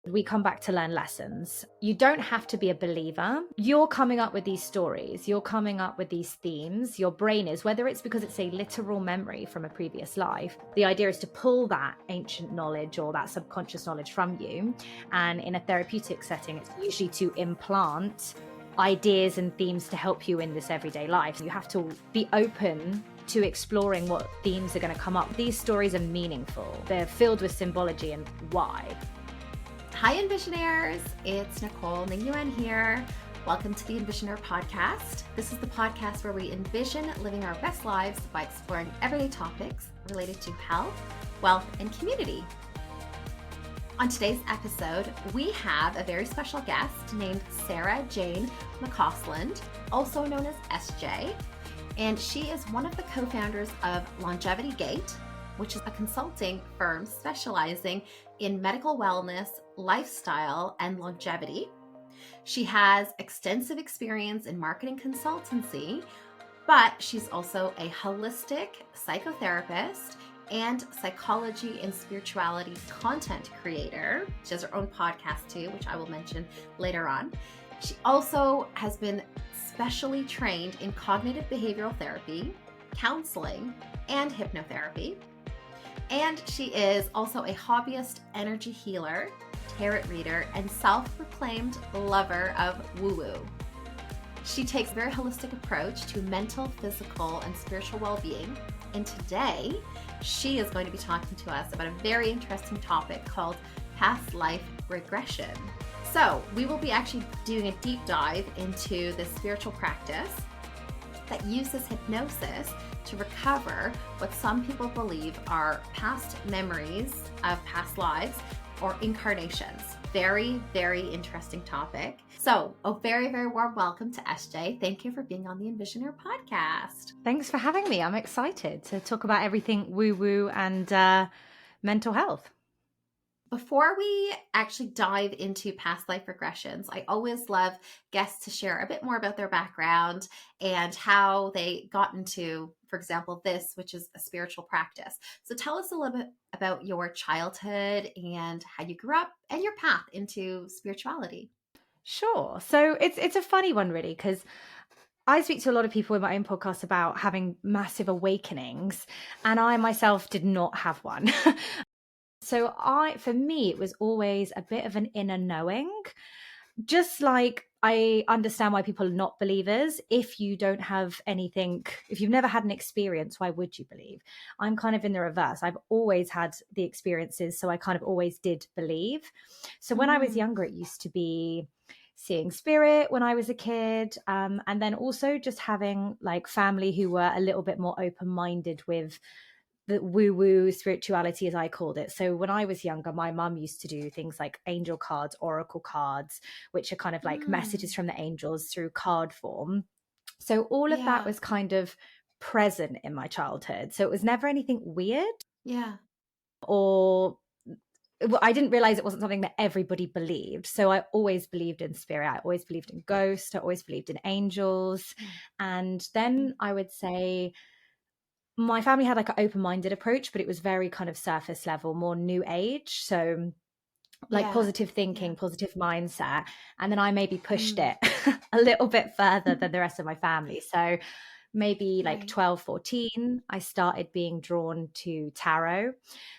We come back to learn lessons. You don't have to be a believer. You're coming up with these stories. You're coming up with these themes. Your brain is, whether it's because it's a literal memory from a previous life. The idea is to pull that ancient knowledge or that subconscious knowledge from you. And in a therapeutic setting, it's usually to implant ideas and themes to help you in this everyday life. You have to be open to exploring what themes are going to come up. These stories are meaningful. They're filled with symbology and why. Hi Envisionaires, it's Nicole Nguyen here. Welcome to the Envisioner podcast. This is the podcast where we envision living our best lives by exploring everyday topics related to health, wealth, and community. On today's episode, we have a very special guest named Sarah Jane McCausland, also known as SJ, and she is one of the co-founders of Longevity Gate, which is a consulting firm specializing in medical wellness, lifestyle, and longevity. She has extensive experience in marketing consultancy, but she's also a holistic psychotherapist and psychology and spirituality content creator. She has her own podcast too, which I will mention later on. She also has been specially trained in cognitive behavioral therapy, counseling, and hypnotherapy. And she is also a hobbyist energy healer, tarot reader, and self-proclaimed lover of woo-woo. She takes a very holistic approach to mental, physical, and spiritual well-being. And today, she is going to be talking to us about a very interesting topic called past life regression. So we will be actually doing a deep dive into this spiritual practice that uses hypnosis to recover what some people believe are past memories of past lives or incarnations. Very, very interesting topic. So a very, very warm welcome to SJ. Thank you for being on the Envisioner podcast. Thanks for having me. I'm excited to talk about everything woo-woo and mental health. Before we actually dive into past life regressions, I always love guests to share a bit more about their background and how they got into, for example, this, which is a spiritual practice. So tell us a little bit about your childhood and how you grew up and your path into spirituality. Sure. So it's a funny one, really, because I speak to a lot of people in my own podcast about having massive awakenings, and I myself did not have one. So for me, it was always a bit of an inner knowing. Just like I understand why people are not believers. If you don't have anything, if you've never had an experience, why would you believe? I'm kind of in the reverse. I've always had the experiences, so I kind of always did believe. So when I was younger, it used to be seeing spirit when I was a kid, and then also just having like family who were a little bit more open-minded with the woo-woo spirituality, as I called it. So when I was younger, my mum used to do things like angel cards, oracle cards, which are kind of like messages from the angels through card form. So all of that was kind of present in my childhood. So it was never anything weird. Yeah. Or I didn't realize it wasn't something that everybody believed. So I always believed in spirit. I always believed in ghosts. I always believed in angels. And then I would say my family had like an open-minded approach, but it was very kind of surface level, more new age. So like positive thinking, positive mindset. And then I maybe pushed it a little bit further than the rest of my family. So maybe like 12, 14, I started being drawn to tarot.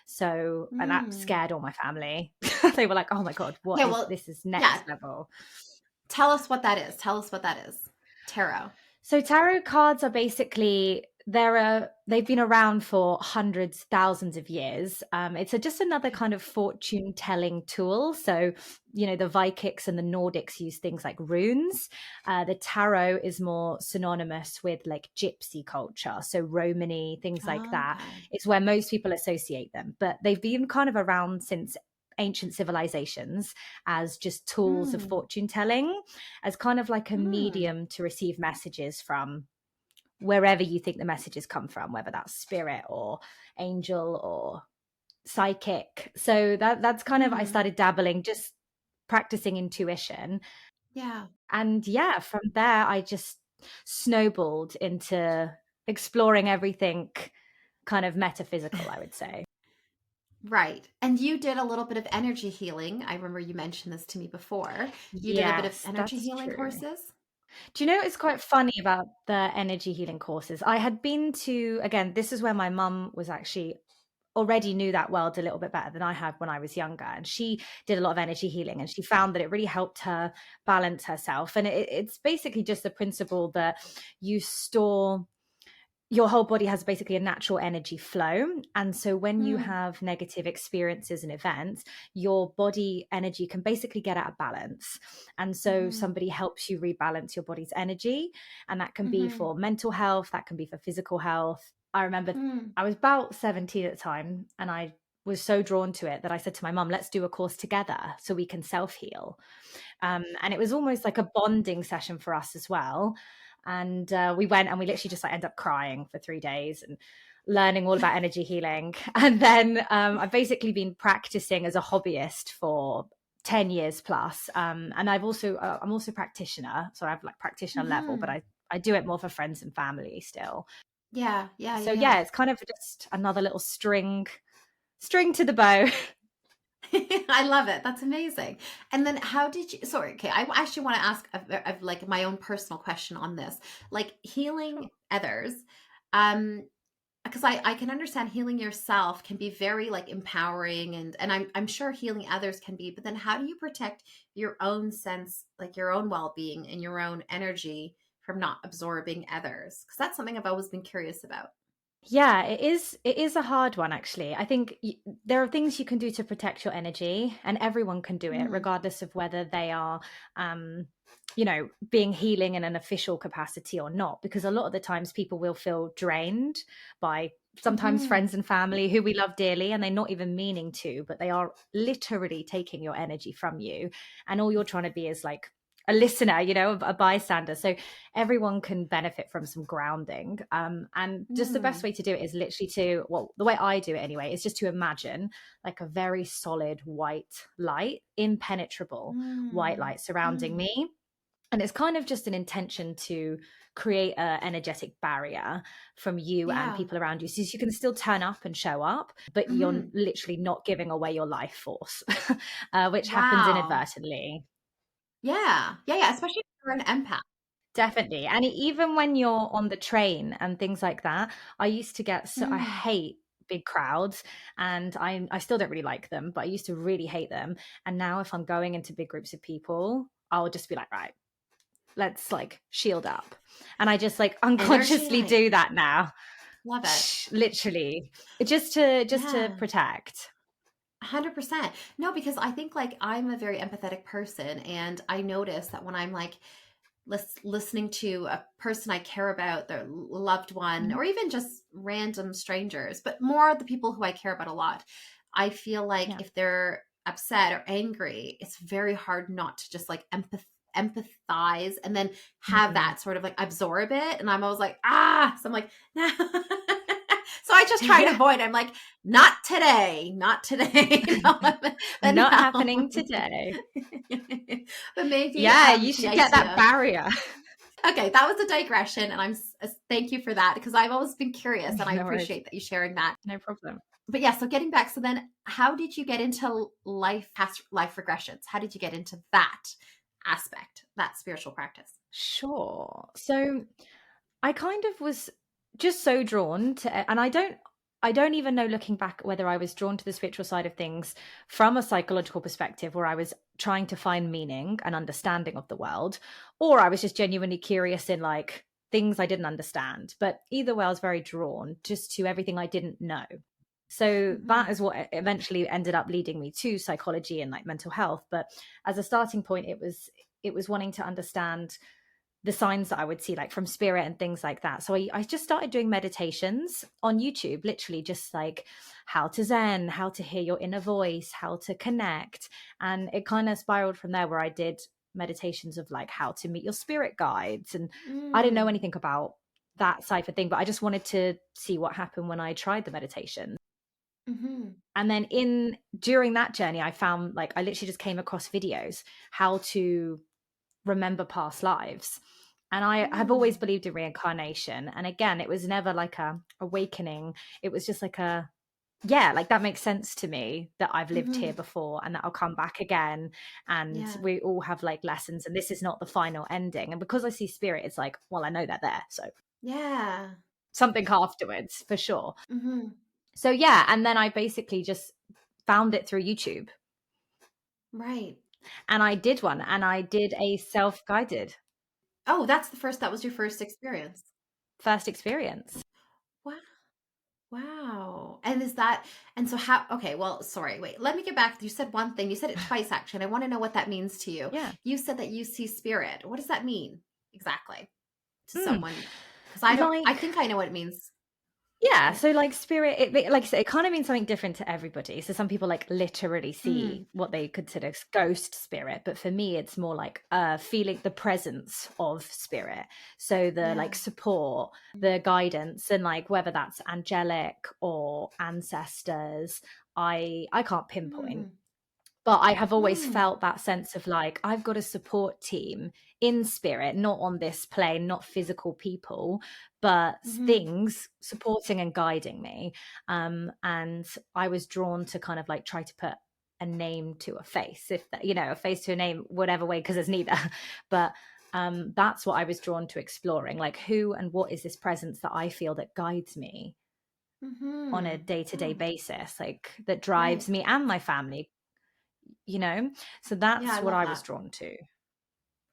So, and that scared all my family. They were like, oh my God, this is next level. Tell us what that is. Tarot. So tarot cards are basically, they've been around for hundreds, thousands of years. It's just another kind of fortune telling tool. So, the Vikings and the Nordics use things like runes. The tarot is more synonymous with like gypsy culture. So Romany, things like that. It's where most people associate them, but they've been kind of around since ancient civilizations as just tools of fortune telling, as kind of like a medium to receive messages from wherever you think the messages come from, whether that's spirit or angel or psychic. So that's kind of, I started dabbling, just practicing intuition. Yeah. And from there, I just snowballed into exploring everything kind of metaphysical, I would say. Right. And you did a little bit of energy healing. I remember you mentioned this to me before. You did a bit of Yes, energy that's healing true. courses? Do you know it's quite funny about the energy healing courses? I had been to, again, this is where my mum was actually already knew that world a little bit better than I had when I was younger. And she did a lot of energy healing and she found that it really helped her balance herself. And it's basically just the principle that you store your whole body has basically a natural energy flow. And so when you Mm, have negative experiences and events, your body energy can basically get out of balance. And so mm-hmm, somebody helps you rebalance your body's energy. And that can be mm-hmm, for mental health, that can be for physical health. I remember mm. I was about 17 at the time and I was so drawn to it that I said to my mum, let's do a course together so we can self heal. And it was almost like a bonding session for us as well. And we went and we literally just like ended up crying for 3 days and learning all about energy healing. And then I've basically been practicing as a hobbyist for 10 years plus. And I'm also a practitioner. So I have like practitioner level, but Mm-hmm. I do it more for friends and family still. Yeah, yeah, So yeah, yeah, it's kind of just another little string to the bow. yeah. I love it. That's amazing. And then how did you, sorry, okay, I actually want to ask like my own personal question on this. Like healing Sure. others, um, because I can understand healing yourself can be very like empowering and I'm sure healing others can be, but then how do you protect your own sense, like your own well-being and your own energy from not absorbing others? Because that's something I've always been curious about. Yeah, it is a hard one actually. I think there are things you can do to protect your energy and everyone can do it Mm, regardless of whether they are um being healing in an official capacity or not, because a lot of the times people will feel drained by sometimes mm-hmm. friends and family who we love dearly and they're not even meaning to, but they are literally taking your energy from you and all you're trying to be is like a listener, a bystander. So everyone can benefit from some grounding. And just the best Mm, way to do it is literally well, the way I do it anyway, is just to imagine like a very solid white light, impenetrable white mm, light surrounding mm. me. And it's kind of just an intention to create an energetic barrier from you and Yeah. people around you. So you can still turn up and show up, but you're Hmm. literally not giving away your life force, which happens Wow. inadvertently. Yeah. Yeah. Yeah. Especially if you're an empath. Definitely. And even when you're on the train and things like that, I used to get I Mm. hate big crowds and I still don't really like them, but I used to really hate them. And now if I'm going into big groups of people, I'll just be like, right, let's like shield up. And I just like Energy unconsciously light. do that now. Love it. Literally. Just to Yeah. protect. 100%. No, because I think like I'm a very empathetic person and I notice that when I'm like listening to a person I care about, their loved one, Mhm. or even just random strangers, but more the people who I care about a lot, I feel like Yeah. if they're upset or angry, it's very hard not to just like empathize and then have Mhm. that sort of like absorb it. And I'm always like, ah, so I'm like, nah. So I just try to Yeah. avoid. I'm like, not today, not today. No, but Not no. happening today. But maybe Yeah, you the should get that idea. barrier. Okay, that was a digression, and thank you for that because I've always been curious, and I No worries. appreciate that you sharing that. No problem. But yeah, so getting back, so then how did you get into past life regressions? How did you get into that aspect, that spiritual practice? Sure. So I kind of was just so drawn to, and I don't even know looking back whether I was drawn to the spiritual side of things from a psychological perspective where I was trying to find meaning and understanding of the world, or I was just genuinely curious in like things I didn't understand. But either way, I was very drawn just to everything I didn't know. So that Mm-hmm. is what eventually ended up leading me to psychology and like mental health. But as a starting point, it was wanting to understand the signs that I would see, like from spirit and things like that. So I just started doing meditations on YouTube, literally just like how to Zen, how to hear your inner voice, how to connect. And it kind of spiraled from there where I did meditations of like how to meet your spirit guides. And I didn't know Mm. anything about that side of thing, but I just wanted to see what happened when I tried the meditation. Mm-hmm. And then in during that journey, I found like I literally just came across videos how to remember past lives. And I have always Mm. believed in reincarnation. And again, it was never like a awakening. It was just like a yeah, like that makes sense to me, that I've lived here Mm-hmm. before and that I'll come back again, and Yeah. we all have like lessons, and this is not the final ending. And because I see spirit, it's like, well, I know they're there, so Yeah. something afterwards for sure. Mm-hmm. So yeah, and then I basically just found it through YouTube, Right. and I did one, and I did a self-guided Oh, that was your first experience. first experience. Wow. Wow. And so how, okay, well, sorry, wait, let me get back. You said one thing, you said it twice actually, and I want to know what that means to you. Yeah. You said that you see spirit. What does that mean exactly to Mm. someone? Because I Like, think I know what it means. yeah, Yeah. so like spirit, like I said, it kind of means something different to everybody. So some people like literally Mm. see what they consider ghost spirit, but for me, it's more like feeling the presence of spirit. So the like Yeah. support, the guidance, and like whether that's angelic or ancestors, I can't pinpoint. Mm. But I have always Mm. felt that sense of like, I've got a support team in spirit, not on this plane, not physical people, but Mm-hmm. things supporting and guiding me. And I was drawn to kind of like try to put a name to a face, if that, a face to a name, whatever way, because there's neither. But that's what I was drawn to exploring, like who and what is this presence that I feel that guides me on a Mm-hmm. day-to-day Mm. basis, like that Right. drives me and my family, you know? So Yeah, I that's what love I was that. drawn to.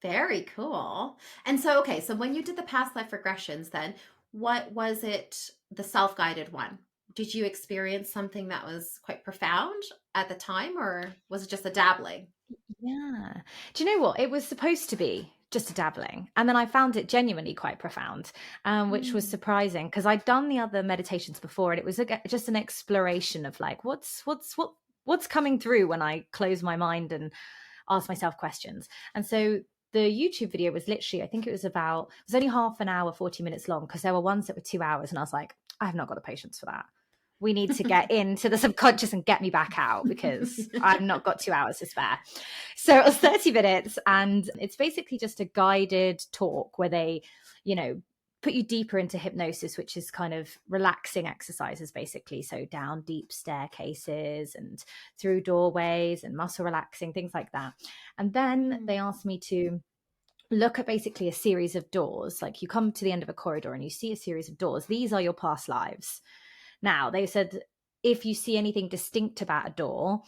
Very cool. And so, okay, so when you did the past life regressions, then what was it, the self-guided one? Did you experience something that was quite profound at the time, or was it just a dabbling? Yeah. Do you know what? It was supposed to be just a dabbling. And then I found it genuinely quite profound, which was Mm. surprising because I'd done the other meditations before, and it was just an exploration of like, what's coming through when I close my mind and ask myself questions. And so the YouTube video was literally, I think it was only half an hour, 40 minutes long, because there were ones that were 2 hours. And I was like, I have not got the patience for that. We need to get into the subconscious and get me back out because I've not got 2 hours to spare. So it was 30 minutes, and it's basically just a guided talk where they, you know, put you deeper into hypnosis, which is kind of relaxing exercises basically. So down deep staircases and through doorways and muscle relaxing, things like that. And then Mm. they asked me to look at basically a series of doors. Like you come to the end of a corridor and you see a series of doors. These are your past lives. Now, they said if you see anything distinct about a door,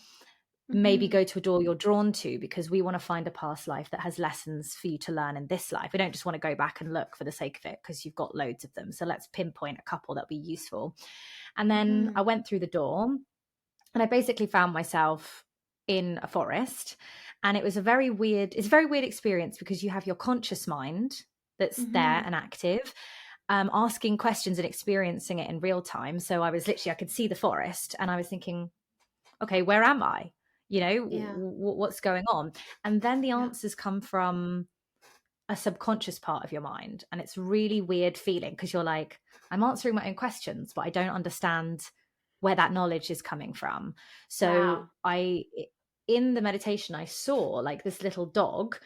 maybe Mhm. go to a door you're drawn to, because we want to find a past life that has lessons for you to learn in this life. We don't just want to go back and look for the sake of it because you've got loads of them. So let's pinpoint a couple that'll be useful. And then I Mhm. went through the door and I basically found myself in a forest. And it's a very weird experience because you have your conscious mind that's there Mhm. and active, asking questions and experiencing it in real time. So I could see the forest and I was thinking, okay, where am I? Yeah. What's going on? And then the Yeah. answers come from a subconscious part of your mind. And it's really weird feeling because you're like, I'm answering my own questions, but I don't understand where that knowledge is coming from. So Wow. in the meditation, I saw like this little dog,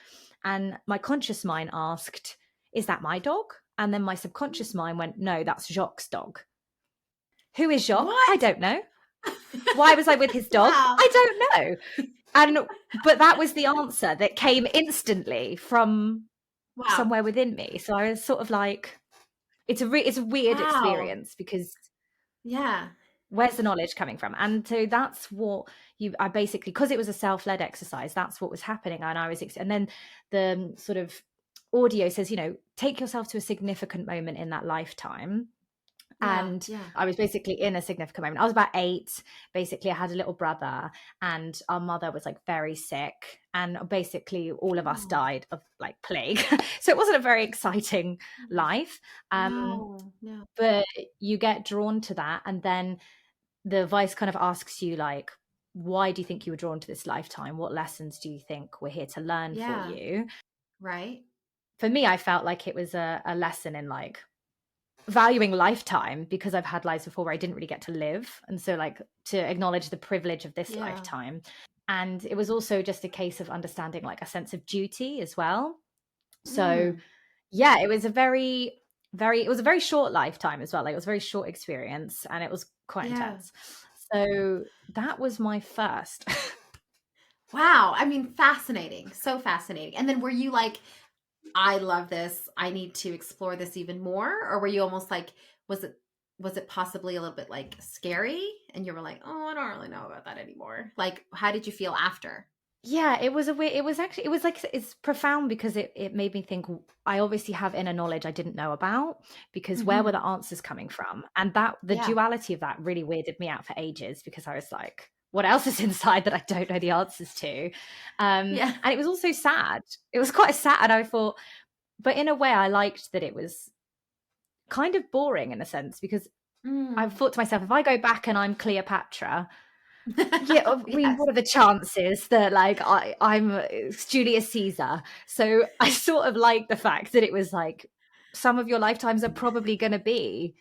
and my conscious mind asked, is that my dog? And then my subconscious mind went, no, that's Jacques' dog. Who is Jacques? I What? don't know. Why was I with his dog? Wow. I don't know. And but that was the answer that came instantly from Wow. somewhere within me. So I was sort of like, it's a weird Wow. experience because Yeah. where's the knowledge coming from? And so that's what I basically, because it was a self-led exercise, that's what was happening. And and then the sort of audio says, take yourself to a significant moment in that lifetime. Yeah. And Yeah. I was basically in a significant moment. I was about 8. Basically, I had a little brother, and our mother was like very sick. And basically, all of us Oh. died of like plague. So it wasn't a very exciting life. Um, No. No. but you get drawn to that. And then the voice kind of asks you, like, why do you think you were drawn to this lifetime? What lessons do you think we're here to learn for Yeah. you? Right. For me, I felt like it was a lesson in like valuing lifetime, because I've had lives before where I didn't really get to live. And so like to acknowledge the privilege of this Yeah. lifetime. And it was also just a case of understanding like a sense of duty as well. So Mm. yeah, it was it was a very short lifetime as well. Like it was a very short experience and it was quite Yeah. intense. So that was my first. Wow. I mean, fascinating. So fascinating. And then were you like, I love this. I need to explore this even more? Or were you almost like, was it possibly a little bit like scary? And you were like, oh, I don't really know about that anymore. Like, how did you feel after? Yeah, it was a weird, it was like, it's profound because it made me think I obviously have inner knowledge I didn't know about, because where were Hmm. the answers coming from? And that the Yeah. duality of that really weirded me out for ages, because I was like, what else is inside that I don't know the answers to? Yeah. And it was also sad. It was quite sad. I thought, but in a way I liked that it was kind of boring in a sense, because I Mm. thought to myself, if I go back and I'm Cleopatra, yeah, I mean, Yes. what are the chances that like I'm Julius Caesar? So I sort of like the fact that it was like some of your lifetimes are probably going to be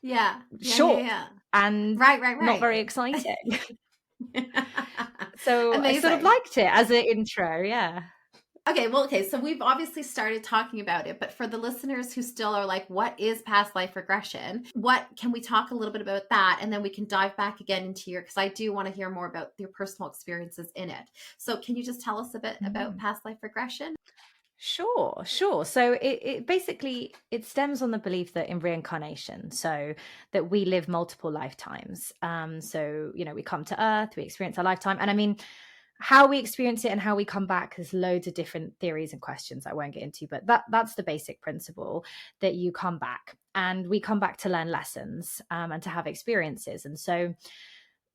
Yeah. Yeah. Yeah. short Yeah. and Right. Right. not Right. very exciting. So I sort of Amazing. liked it as an intro. Yeah. Okay, well, okay, so we've obviously started talking about it, but for the listeners who still are like, what is past life regression? What can we talk a little bit about that? And then we can dive back again into your, because I do want to hear more about your personal experiences in it. So can you just tell us a bit about Mm. past life regression? Sure, sure. So it basically it stems on the belief that in reincarnation, so that we live multiple lifetimes. So we come to Earth, we experience our lifetime, and I mean, how we experience it and how we come back, there's loads of different theories and questions I won't get into, but that's the basic principle, that you come back, and we come back to learn lessons, and to have experiences. And so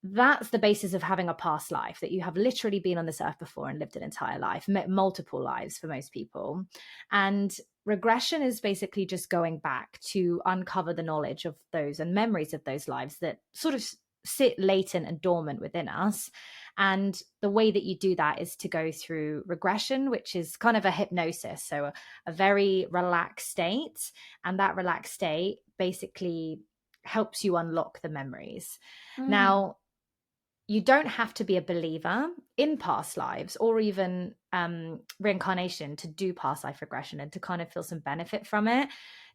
that's the basis of having a past life, that you have literally been on this earth before and lived an entire life, multiple lives for most people. And regression is basically just going back to uncover the knowledge of those and memories of those lives that sort of sit latent and dormant within us. And the way that you do that is to go through regression, which is kind of a hypnosis, so a very relaxed state. And that relaxed state basically helps you unlock the memories. Mm, Now, you don't have to be a believer in past lives or even reincarnation to do past life regression and to kind of feel some benefit from it,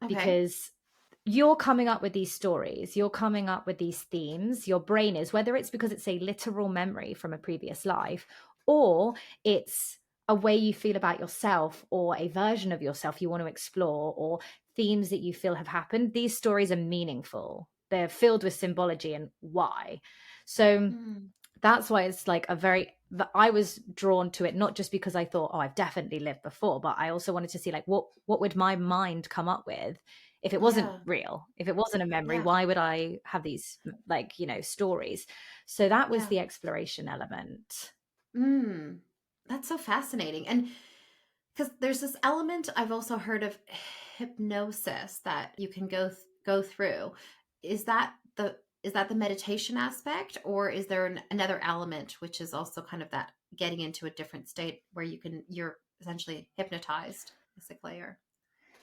okay. because you're coming up with these stories, you're coming up with these themes, your brain is, whether it's because it's a literal memory from a previous life, or it's a way you feel about yourself or a version of yourself you want to explore, or themes that you feel have happened. These stories are meaningful, they're filled with symbology and why. So Mm, that's why it's like a very, I was drawn to it, not just because I thought, oh, I've definitely lived before, but I also wanted to see like what would my mind come up with if it wasn't yeah. real, if it wasn't a memory. Yeah. Why would I have these like stories? So that was Yeah. the exploration element. Mm, that's so fascinating. And because there's this element I've also heard of hypnosis that you can go through. Is that the meditation aspect, or is there another element which is also kind of that getting into a different state where you're essentially hypnotized, basically, or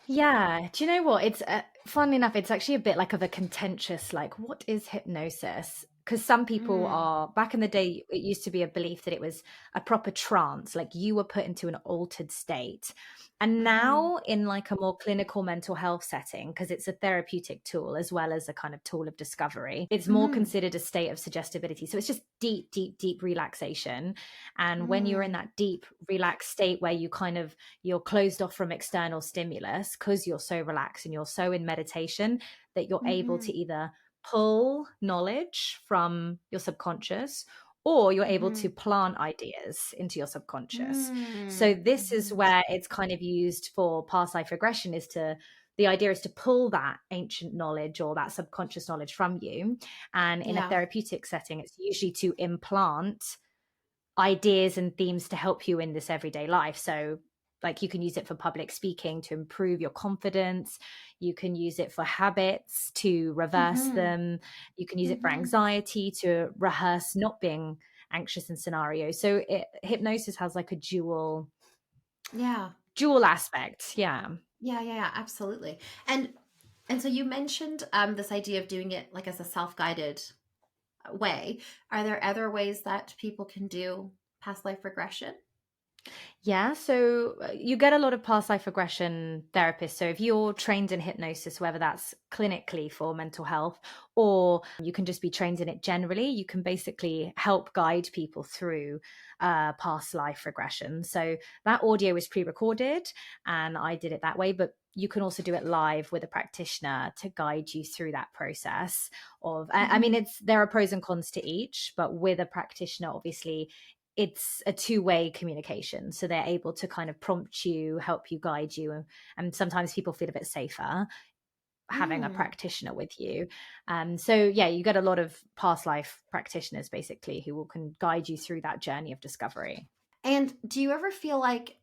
Yeah. Do you know what? It's funnily enough, it's actually a bit like of a contentious, like, what is hypnosis? Because some people mm, are, back in the day, it used to be a belief that it was a proper trance, like you were put into an altered state. And mm-hmm, now, in like a more clinical mental health setting, because it's a therapeutic tool as well as a kind of tool of discovery, it's more mm-hmm, considered a state of suggestibility. So it's just deep, deep, deep relaxation. And when you're in mm, that deep, relaxed state where you're closed off from external stimulus, because you're so relaxed and you're so in meditation, that you're able mm-hmm, to either pull knowledge from your subconscious, or you're able mm-hmm, to plant ideas into your subconscious. So mm, this is mm-hmm, where it's kind of used for past life regression, is to, the idea is to pull that ancient knowledge or that subconscious knowledge from you. And in a yeah, therapeutic setting, it's usually to implant ideas and themes to help you in this everyday life. So like you can use it for public speaking to improve your confidence, you can use it for habits to reverse mm-hmm, them, you can use it for mm-hmm, anxiety to rehearse not being anxious in scenarios. So hypnosis has like a yeah. dual aspect. Yeah. Yeah, yeah, yeah, absolutely. And so you mentioned this idea of doing it like as a self-guided way. Are there other ways that people can do past life regression? Yeah, so you get a lot of past life regression therapists. So if you're trained in hypnosis, whether that's clinically for mental health or you can just be trained in it generally, you can basically help guide people through past life regression. So that audio is pre-recorded and I did it that way, but you can also do it live with a practitioner to guide you through that process of, I mean, Mm-hmm. there are pros and cons to each, but with a practitioner, obviously it's a two-way communication, so they're able to kind of prompt you, help you, guide you, and sometimes people feel a bit safer having a Mm. practitioner with you. So yeah, you get a lot of past life practitioners basically who can guide you through that journey of discovery. And do you ever feel like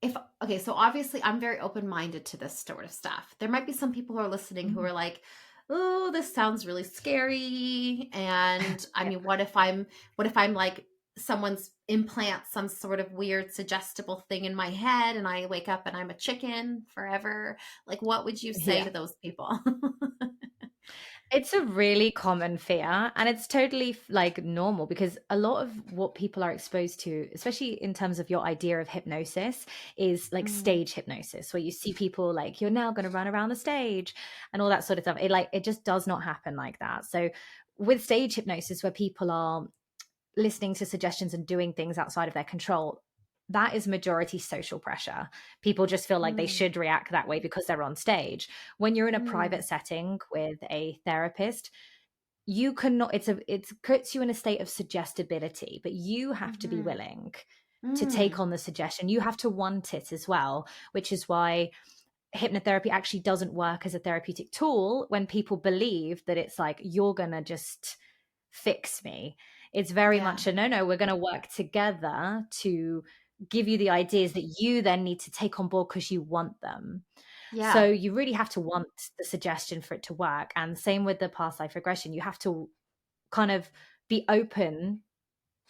if okay, so obviously I'm very open-minded to this sort of stuff. There might be some people who are listening who Mm. are like, "Oh, this sounds really scary." And I Yeah. mean, what if I'm like someone's implant some sort of weird suggestible thing in my head and I wake up and I'm a chicken forever? Like what would you say Yeah. to those people? It's a really common fear and it's totally like normal because a lot of what people are exposed to, especially in terms of your idea of hypnosis, is like Mm, stage hypnosis where you see people like you're now going to run around the stage and all that sort of stuff. It just does not happen like that. So with stage hypnosis where people are listening to suggestions and doing things outside of their control, that is majority social pressure. People just feel like they mm, should react that way because they're on stage. When you're in a mm. private setting with a therapist, you cannot, it puts you in a state of suggestibility, but you have to be Mhm. willing to take Mm. on the suggestion. You have to want it as well, which is why hypnotherapy actually doesn't work as a therapeutic tool when people believe that it's like you're gonna just fix me. It's very Yeah. much a no, we're going to work together to give you the ideas that you then need to take on board because you want them. So Yeah. you really have to want the suggestion for it to work. And same with the past life regression, you have to kind of be open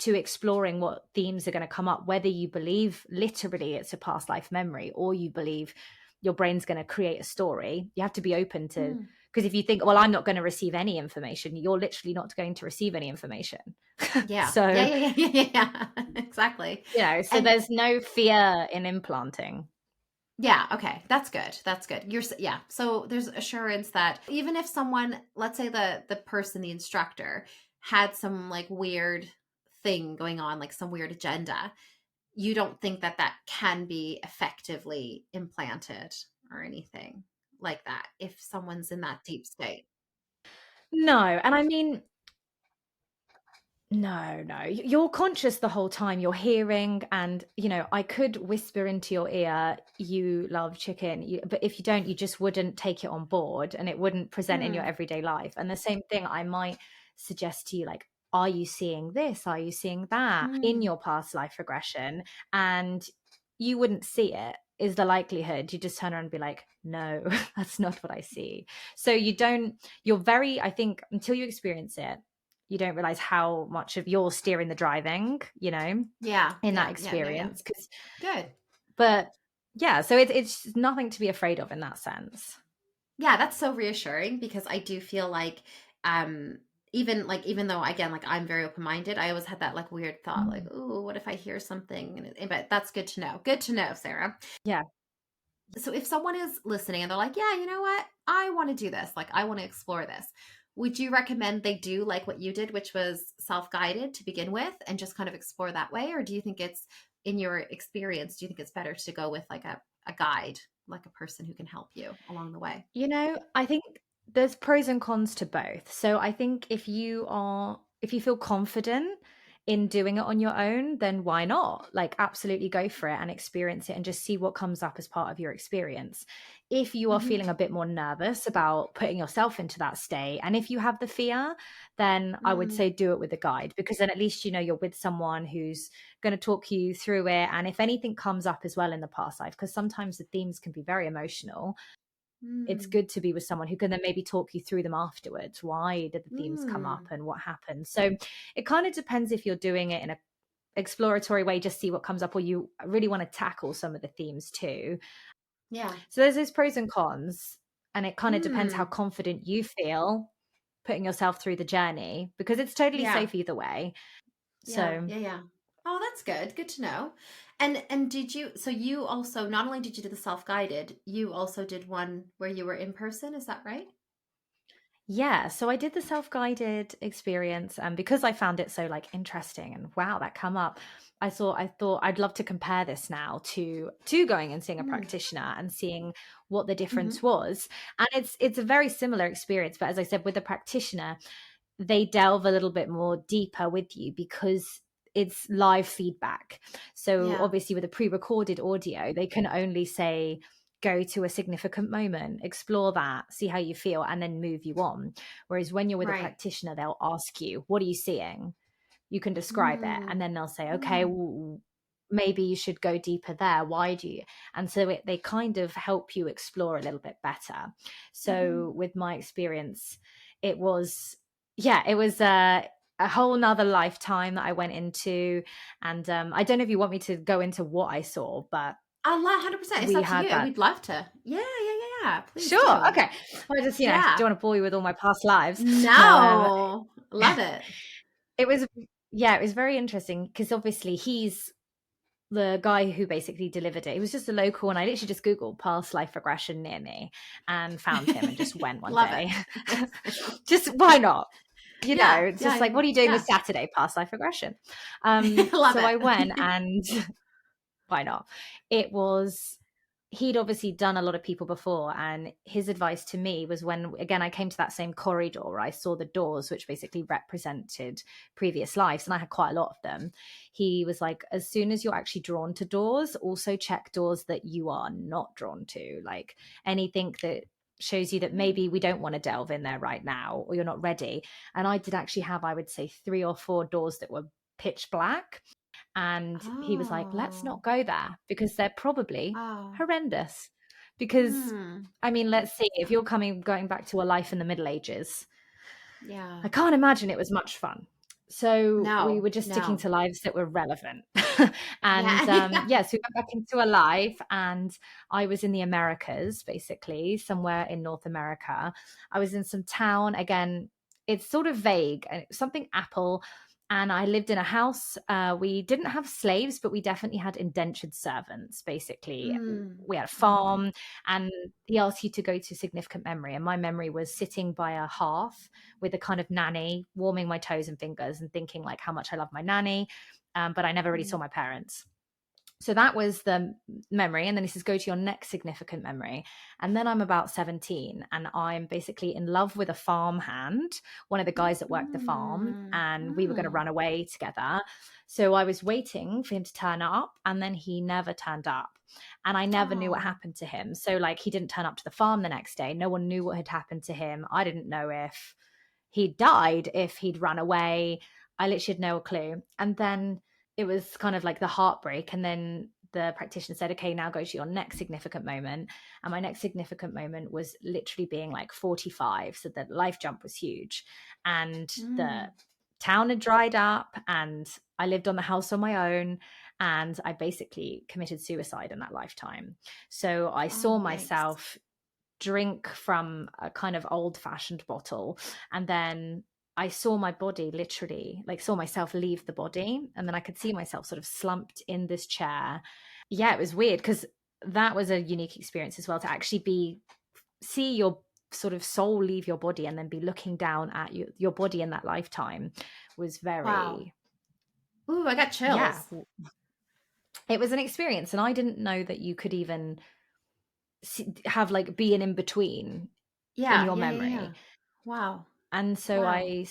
to exploring what themes are going to come up, whether you believe literally it's a past life memory or you believe your brain's going to create a story. You have to be open to, Mm. because if you think, well, I'm not going to receive any information, you're literally not going to receive any information. Yeah. Yeah, So, yeah, yeah, yeah, yeah. Exactly. so And there's no fear in implanting. yeah, okay. That's good. That's good. Yeah. So there's assurance that even if someone, let's say the person, the instructor had some like weird thing going on, like some weird agenda, you don't think that that can be effectively implanted or anything like that if someone's in that deep state. No. And I mean, no, no. You're conscious the whole time. You're hearing, and I could whisper into your ear, "You love chicken," but if you don't, you just wouldn't take it on board, and it wouldn't present in your Mm. everyday life. And the same thing, I might suggest to you, like, "Are you seeing this? Are you seeing that in Mm. your past life regression?" And you wouldn't see it. Is the likelihood you just turn around and be like, "No, that's not what I see." So you don't. You're very. I think until you experience it you don't realize how much of you're steering the driving, Yeah. in that Yeah. Yeah. Yeah. Yeah. experience. Good. But yeah, so it's nothing to be afraid of in that sense. Yeah, that's so reassuring because I do feel like um even though again like I'm very open-minded, I always had that like weird thought like, Mm. "Ooh, what if I hear something?" But that's good to know. Good to know, Sarah. Yeah. So if someone is listening and they're like, "Yeah, you know what? I want to do this. Like I want to explore this." Would you recommend they do like what you did, which was self-guided to begin with and just kind of explore that way? Or do you think it's in your experience, do you think it's better to go with like a guide, like a person who can help you along the way? I think there's pros and cons to both. So I think if you feel confident in doing it on your own, then why not? Like absolutely go for it and experience it and just see what comes up as part of your experience. If you are Mhm. feeling a bit more nervous about putting yourself into that state, and if you have the fear, then I would Mm, say do it with a guide because then at least you're with someone who's going to talk you through it. And if anything comes up as well in the past life, because sometimes the themes can be very emotional, it's mm, good to be with someone who can then maybe talk you through them afterwards. Why did the themes come up mm. and what happened? So it kind of depends if you're doing it in a exploratory way, just see what comes up, or you really want to tackle some of the themes too. Yeah. So there's those pros and cons, and it kind of depends how Mm. confident you feel putting yourself through the journey because it's totally Yeah. safe either way. Yeah. So Yeah. Yeah. Oh, that's good. Good to know. And did you, so you also, not only did you do the self-guided, you also did one where you were in person, is that right? Yeah, so I did the self-guided experience, and because I found it so like interesting and wow, that come up, I thought I'd love to compare this now to going and seeing a Mm. practitioner and seeing what the Hmm. difference was. And it's a very similar experience, but as I said, with the practitioner, they delve a little bit more deeper with you because it's live feedback. So Yeah. obviously with a pre-recorded audio, they can only say go to a significant moment, explore that, see how you feel, and then move you on. Whereas when you're with a Right. practitioner, they'll ask you, what are you seeing? You can describe it, and Mm. then they'll say, okay, Mm. well, maybe you should go deeper there. Why do you? And so they kind of help you explore a little bit better. Hmm. So with my experience, it was, yeah, it was a whole nother lifetime that I went into. And I don't know if you want me to go into what I saw, but 100%. It's we up to had you. that. We'd love to. Yeah, yeah, yeah, yeah. Please Sure. do. Okay. Well, I just, Yeah. don't want to bore you with all my past lives. No, No. Love it. it was, yeah, it was very interesting because obviously he's the guy who basically delivered it. He was just a local, and I literally just Googled past life regression near me and found him and just went one Love day. it. Just why not? Yeah, It's yeah, just like, yeah, what are you doing yeah. this Saturday? Past life regression. Love So I went, it. and why not? It was, he'd obviously done a lot of people before, and his advice to me was, when again I came to that same corridor where I saw the doors which basically represented previous lives, and I had quite a lot of them. He was like, as soon as you're actually drawn to doors, also check doors that you are not drawn to, like anything that shows you that Mm. maybe we don't want to delve in there right now, or you're not ready. And I did actually have, I would say, 3 or 4 doors that were pitch black, and he was like, let's Oh. not go there because they're probably Oh. horrendous. Because, Hmm. I mean, let's see, if you're going back to a life in the Middle Ages, Yeah. I can't imagine it was much fun. So we No, were just sticking no. to lives that were relevant. Yeah, And yeah. yes, we went back into a life, and I was in the Americas, basically, somewhere in North America. I was in some town, again, it's sort of vague, and it was something Apple. And I lived in a house. We didn't have slaves, but we definitely had indentured servants, basically. Mm. We had a Mm. farm, and he asked you to go to significant memory. And my memory was sitting by a hearth with a kind of nanny, warming my toes and fingers and thinking like how much I love my nanny. But I never really saw Mm. my parents. So that was the memory. And then he says, go to your next significant memory. And then I'm about 17, and I'm basically in love with a farm hand, one of the guys that worked the farm, Mm. and we were going to Mm. run away together. So I was waiting for him to turn up, and then he never turned up. And I never knew what Oh. happened to him. So, like, he didn't turn up to the farm the next day. No one knew what had happened to him. I didn't know if he died, if he'd run away. I literally had no clue. And then it was kind of like the heartbreak. And then the practitioner said, okay, now go to your next significant moment. And my next significant moment was literally being like 45. So the life jump was huge. And the Mm. town had dried up, and I lived on the house on my own. And I basically committed suicide in that lifetime. So I Oh, saw yikes. myself drink from a kind of old fashioned bottle, and then I saw my body, literally like saw myself leave the body, and then I could see myself sort of slumped in this chair. Yeah, it was weird because that was a unique experience as well, to actually be see your sort of soul leave your body and then be looking down at your body in that lifetime was Wow. very, Ooh, I got yeah, chills. it was an experience. And I didn't know that you could even have like be an in between in Yeah, your yeah, yeah, yeah. memory. Wow. And so Wow. I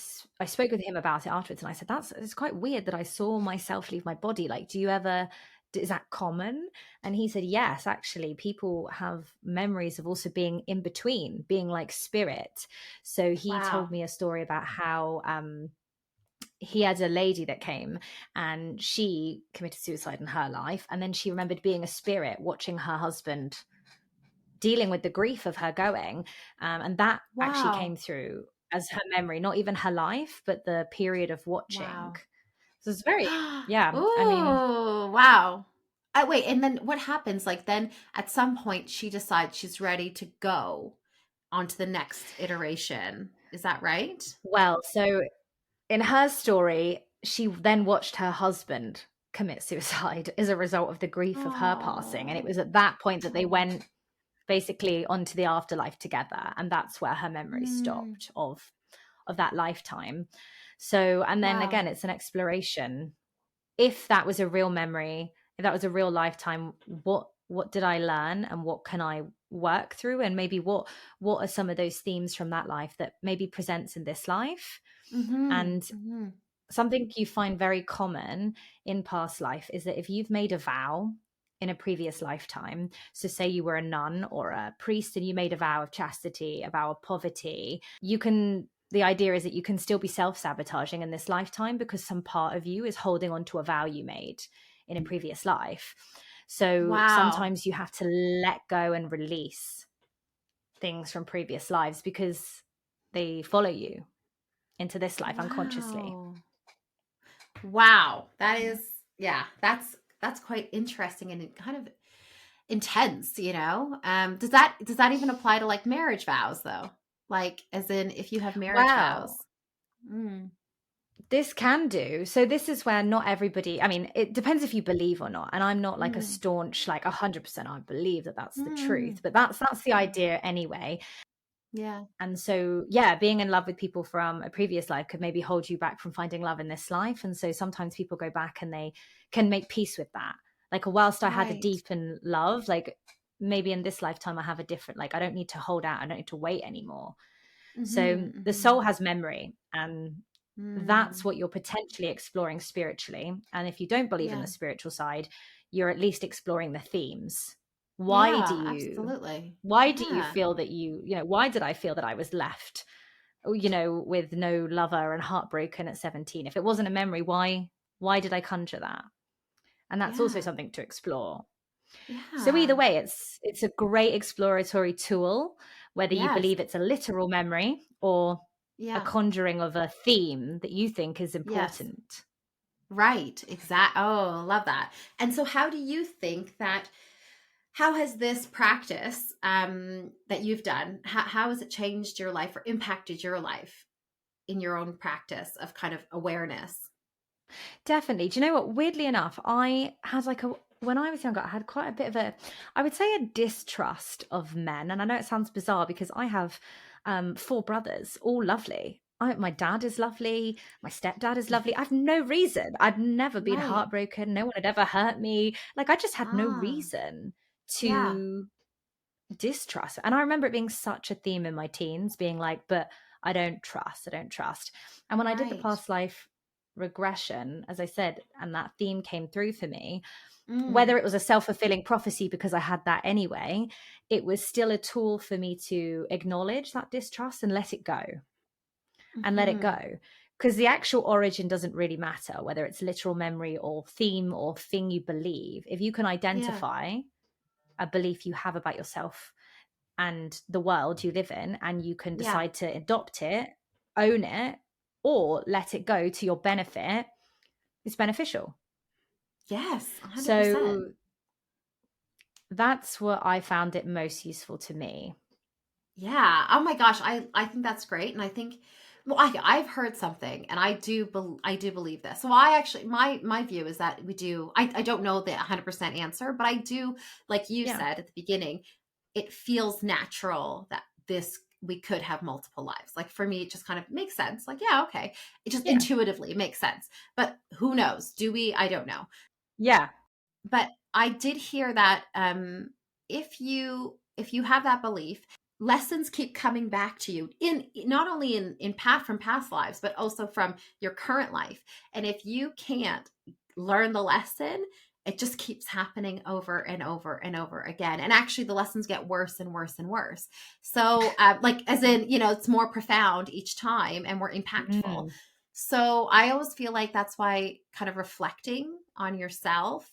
spoke with him about it afterwards, and I said, that's, it's quite weird that I saw myself leave my body. Like, do you ever, is that common? And he said, yes, actually, people have memories of also being in between, being like spirit. So he Wow. told me a story about how he had a lady that came, and she committed suicide in her life. And then she remembered being a spirit watching her husband dealing with the grief of her going. And that actually Wow. came through as her memory, not even her life, but the period of watching. Wow. So it's very, yeah, I mean, Ooh, wow. Wait, and then what happens? Like, then at some point she decides she's ready to go on to the next iteration. Is that right? well, so in her story, she then watched her husband commit suicide as a result of the grief of her passing. And it Oh. was at that point that they went basically onto the afterlife together, and that's where her memory Mm. stopped of that lifetime. So, and then Wow. again, it's an exploration. If that was a real memory, if that was a real lifetime, what did I learn, and what can I work through, and maybe what are some of those themes from that life that maybe presents in this life. Mm-hmm. And Mm-hmm. something you find very common in past life is that if you've made a vow in a previous lifetime, so say you were a nun or a priest and you made a vow of chastity, a vow of poverty, the idea is that you can still be self-sabotaging in this lifetime because some part of you is holding on to a vow you made in a previous life. So Wow. sometimes you have to let go and release things from previous lives because they follow you into this life unconsciously. Wow. Wow. That is, yeah, that's quite interesting and kind of intense, you know? Does that even apply to like marriage vows though? Like as in if you have marriage Wow. vows? Mm. This can do. So this is where not everybody, I mean, it depends if you believe or not. And I'm not like a Mm. staunch, like 100% I believe that that's the Mm. truth, but that's the idea anyway. Yeah. And so, yeah, being in love with people from a previous life could maybe hold you back from finding love in this life. And so sometimes people go back and they can make peace with that. Like, whilst I had a Right. deep in love, like maybe in this lifetime I have a different, like, I don't need to hold out, I don't need to wait anymore. So Mm-hmm. the Mm-hmm. soul has memory, and that's Mm. what you're potentially exploring spiritually. And if you don't believe in Yeah. the spiritual side, you're at least exploring the themes. Why do Yeah, you absolutely. why do you Yeah. feel that why did I feel that I was left, with no lover and heartbroken at 17? If it wasn't a memory, why did I conjure that? And that's also Yeah. something to explore. So either Yeah. way, it's a great exploratory tool, whether you Yes. believe it's a literal memory or a Yeah. conjuring of a theme that you think is Yes. important. Right. Exact. Oh, love that. And so how do you think that how has this practice that you've done, how has it changed your life or impacted your life in your own practice of kind of awareness? Definitely. Do you know what? Weirdly enough, I had when I was younger, I had quite a bit of I would say a distrust of men. And I know it sounds bizarre because I have four brothers, all lovely. My dad is lovely. My stepdad is lovely. I've no reason. I'd never been Right. heartbroken. No one had ever hurt me. Like, I just had no Ah, reason yeah. to distrust. And I remember it being such a theme in my teens, being like, but I don't trust. I don't trust. And when I did the Right. past life regression, as I said, and that theme came through for me, Mm. whether it was a self-fulfilling prophecy because I had that anyway, it was still a tool for me to acknowledge that distrust and let it go, and let it Hmm. go. Because the actual origin doesn't really matter, whether it's literal memory or theme or thing you believe. If you can Yeah. identify a belief you have about yourself and the world you live in, and you can Yeah. decide to adopt it, own it, or let it go to your benefit, it's beneficial. Yes, 100%. So that's what I found it most useful to me. Yeah. Oh my gosh, I think that's great, and I think, well, I've heard something, and I do believe this. So I actually my view is that we do. I don't know the 100% answer, but I do, like you Yeah. said at the beginning, it feels natural that this we could have multiple lives. Like for me, it just kind of makes sense. Like, yeah, okay, it just Yeah. intuitively makes sense. But who knows? Do we? I don't know. Yeah. But I did hear that if you have that belief, lessons keep coming back to you in not only in past from past lives, but also from your current life. And if you can't learn the lesson, it just keeps happening over and over and over again. And actually, the lessons get worse and worse and worse. So, like, as in, it's more profound each time and more impactful. Mm. So I always feel like that's why kind of reflecting on yourself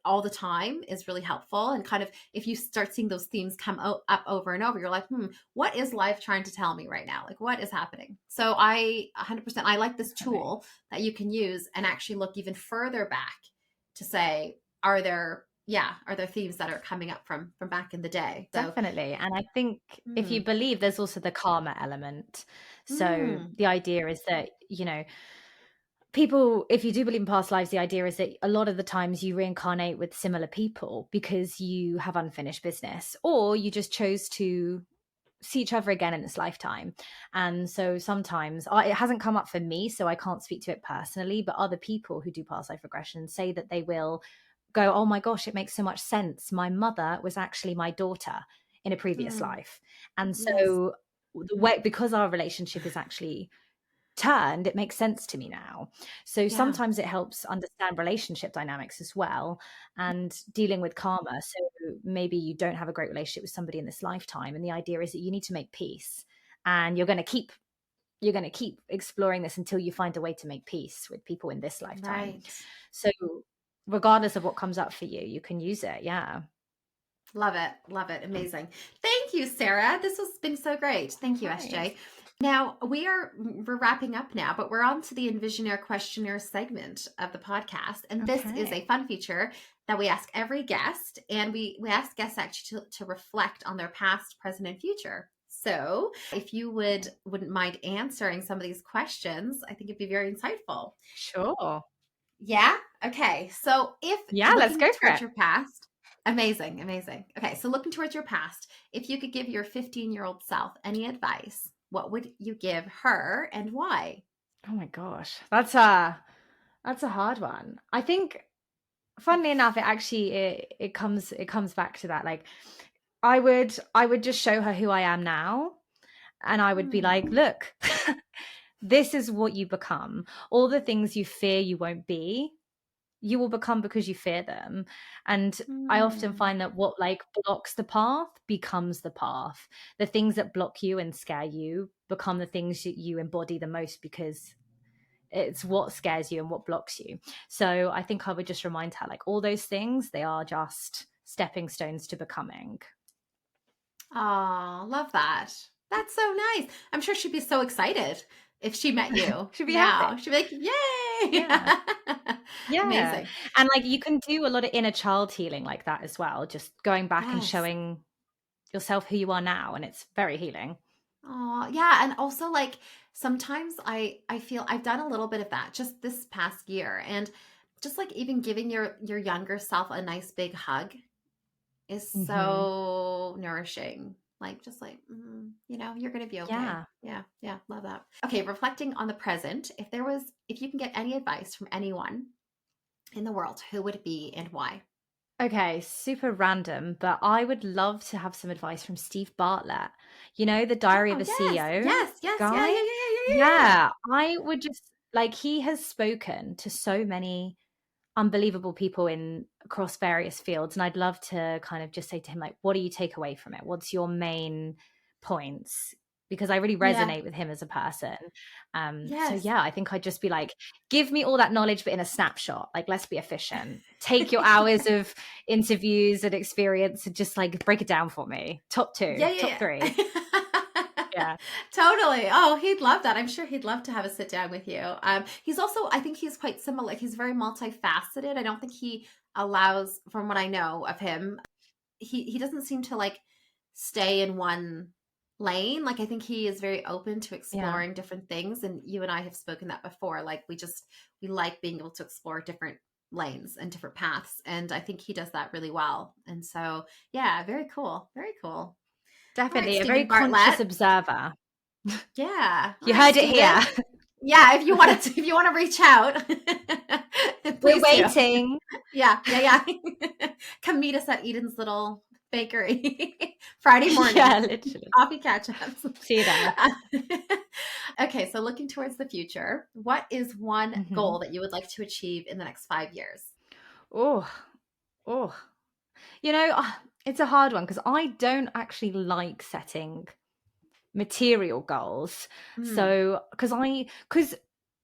all the time is really helpful. And kind of if you start seeing those themes come up over and over, you're like, what is life trying to tell me right now? Like, what is happening? So I 100%, I like this Definitely. tool that you can use and actually look even further back to say, are there themes that are coming up from back in the day? So, Definitely. And I think if you mm, believe, there's also the karma element. So mm, the idea is that, people, if you do believe in past lives, the idea is that a lot of the times you reincarnate with similar people because you have unfinished business, or you just chose to see each other again in this lifetime. And so sometimes it hasn't come up for me, so I can't speak to it personally, but other people who do past life regression say that they will go, oh my gosh, it makes so much sense. My mother was actually my daughter in a previous life. And Yes. so the way, because our relationship is actually turned, it makes sense to me now. So Yeah. sometimes it helps understand relationship dynamics as well, and dealing with karma. So maybe you don't have a great relationship with somebody in this lifetime, and the idea is that you need to make peace, and you're going to keep exploring this until you find a way to make peace with people in this lifetime. Right. So regardless of what comes up for you, you can use it. Yeah. Love it. Love it. Amazing. Thank you, Sarah. This has been so great. Thank you, Right. SJ. Now we're wrapping up now, but we're on to the Envisionaire questionnaire segment of the podcast. And this is a fun feature that we ask every guest, and we ask guests actually to reflect on their past, present, and future. So if you wouldn't mind answering some of these questions, I think it'd be very insightful. Sure. Yeah. Okay. So if Let's go for towards it. your past, amazing, amazing. Okay. So looking towards your past, if you could give your 15-year-old self any advice, what would you give her and why? Oh my gosh. That's a hard one. I think, funnily enough, it comes back to that. Like, I would just show her who I am now, and I would be like, look, this is what you become. All the things you fear you won't be, you will become because you fear them. And I often find that what like blocks the path becomes the path. The things that block you and scare you become the things that you embody the most, because it's what scares you and what blocks you. So I think I would just remind her, like, all those things, they are just stepping stones to becoming. Oh, love that. That's so nice. I'm sure she'd be so excited if she met you Should be now. happy. She'd be like, yay. Yeah. Yeah. Amazing. And like, you can do a lot of inner child healing like that as well, just going back and Yes. showing yourself who you are now, and it's very healing. Oh, yeah. And also like sometimes I feel I've done a little bit of that just this past year. And just like even giving your younger self a nice big hug is so nourishing. Like just like, you're gonna be okay. Yeah, love that. Okay, reflecting on the present, if you can get any advice from anyone in the world, who would it be and why? Okay, super random, but I would love to have some advice from Steve Bartlett. You know, the Diary of Oh, a yes, CEO yes, yes, yeah, guy? yeah, yeah, yeah, yeah, yeah. Yeah, I would just like, he has spoken to so many unbelievable people in across various fields, and I'd love to kind of just say to him, like, what do you take away from it? What's your main points? Because I really Yeah, resonate with him as a person. So yes. yeah, I think I'd just be like, give me all that knowledge, but in a snapshot. Like, let's be efficient. Take your hours of interviews and experience and just like break it down for me. Top two, Yeah, top yeah, three. yeah. Yeah. Totally. Oh, he'd love that. I'm sure he'd love to have a sit down with you. He's also, I think he's quite similar. Like he's very multifaceted. I don't think he allows, from what I know of him, he doesn't seem to like stay in one lane. Like I think he is very open to Yeah. exploring different things. And you and I have spoken that before. Like we like being able to explore different lanes and different paths. And I think he does that really well. And so, yeah, very cool. Very cool. All right, Definitely a very Stephen conscious Bartlett. observer. Yeah. All You right, heard it Stephen. here. Yeah, if you want to, if you want to reach out, We're please do. waiting. Yeah. Come meet us at Eden's little bakery Friday morning. Yeah, literally. Coffee catch-ups. See you there. Okay, so looking towards the future, what is one goal that you would like to achieve in the next 5 years? Oh, oh. You know, it's a hard one because I don't actually like setting material goals. So, because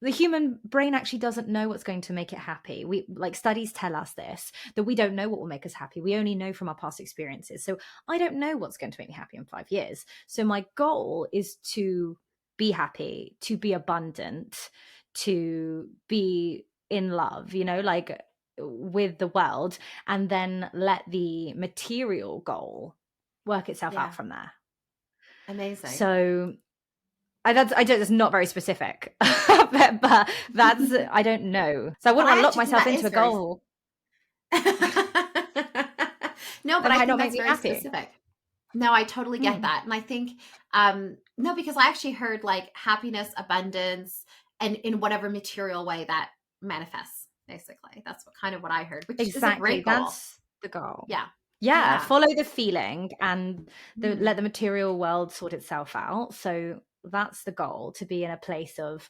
the human brain actually doesn't know what's going to make it happy. We like, studies tell us this, that we don't know what will make us happy. We only know from our past experiences. So I don't know what's going to make me happy in 5 years. So my goal is to be happy, to be abundant, to be in love, like with the world, and then let the material goal work itself Yeah. out from there. Amazing. So It's not very specific, but that's, I don't know. So I wouldn't want to lock myself into a goal. No, but That I might think not make that's me very happy. specific. No, I totally get that. And I think, no, because I actually heard like happiness, abundance, and in whatever material way that manifests, basically. That's what I heard, which is a Exactly. great goal. That's the goal. Yeah. Yeah. Yeah. Follow the feeling and let Mm. the material world sort itself out. So that's the goal, to be in a place of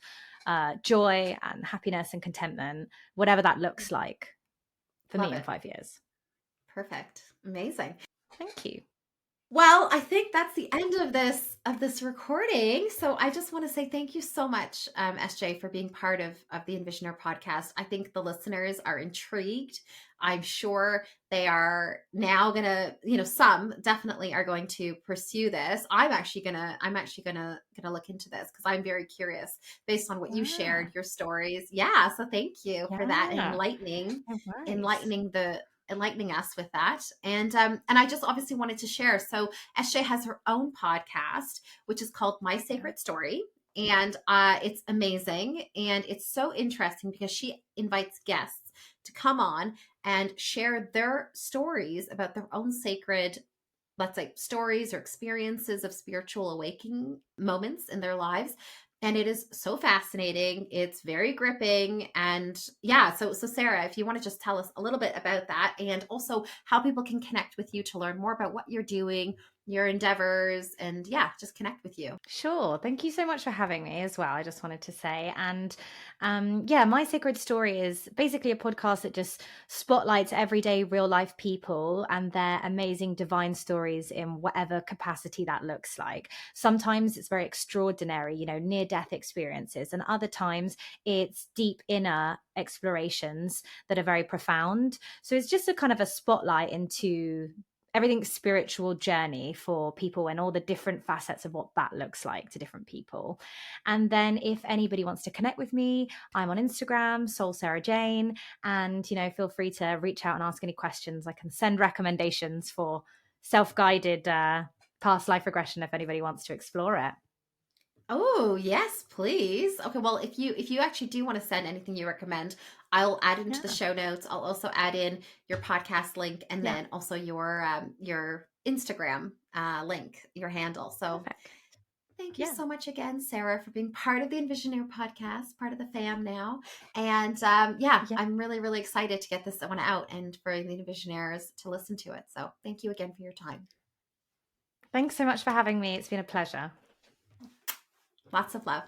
joy and happiness and contentment, whatever that looks like for Love me in it. 5 years. Perfect. Amazing. Thank you. Well, I think that's the end of this recording. So I just want to say thank you so much, SJ, for being part of the Envisioner podcast. I think the listeners are intrigued. I'm sure they are now gonna, some definitely are going to pursue this. I'm actually gonna look into this because I'm very curious based on what you Yeah. shared, your stories. Yeah. So thank you for that, and Yeah. No worries. enlightening us with that. And I just obviously wanted to share. So SJ has her own podcast, which is called My Sacred Story. And it's amazing. And it's so interesting because she invites guests to come on and share their stories about their own sacred, let's say, stories or experiences of spiritual awakening moments in their lives. And it is so fascinating. It's very gripping. And yeah, so Sarah, if you want to just tell us a little bit about that, and also how people can connect with you to learn more about what you're doing, your endeavors, and yeah, just connect with you. Sure. Thank you so much for having me as well. I just wanted to say. And yeah, My Sacred Story is basically a podcast that just spotlights everyday real life people and their amazing divine stories in whatever capacity that looks like. Sometimes it's very extraordinary, near death experiences, and other times it's deep inner explorations that are very profound. So it's just a kind of a spotlight into everything's spiritual journey for people and all the different facets of what that looks like to different people. And then if anybody wants to connect with me, I'm on Instagram, Soul Sarah Jane, and feel free to reach out and ask any questions. I can send recommendations for self-guided past life regression if anybody wants to explore it. Oh, yes, please. Okay, well, if you actually do want to send anything you recommend, I'll add into the show notes. I'll also add in your podcast link, and then also your Instagram link, your handle. So Perfect. thank you so much again, Sarah, for being part of the Envisioner podcast, part of the fam now. And I'm really, really excited to get this one out and for the Envisionaires to listen to it. So thank you again for your time. Thanks so much for having me. It's been a pleasure. Lots of love.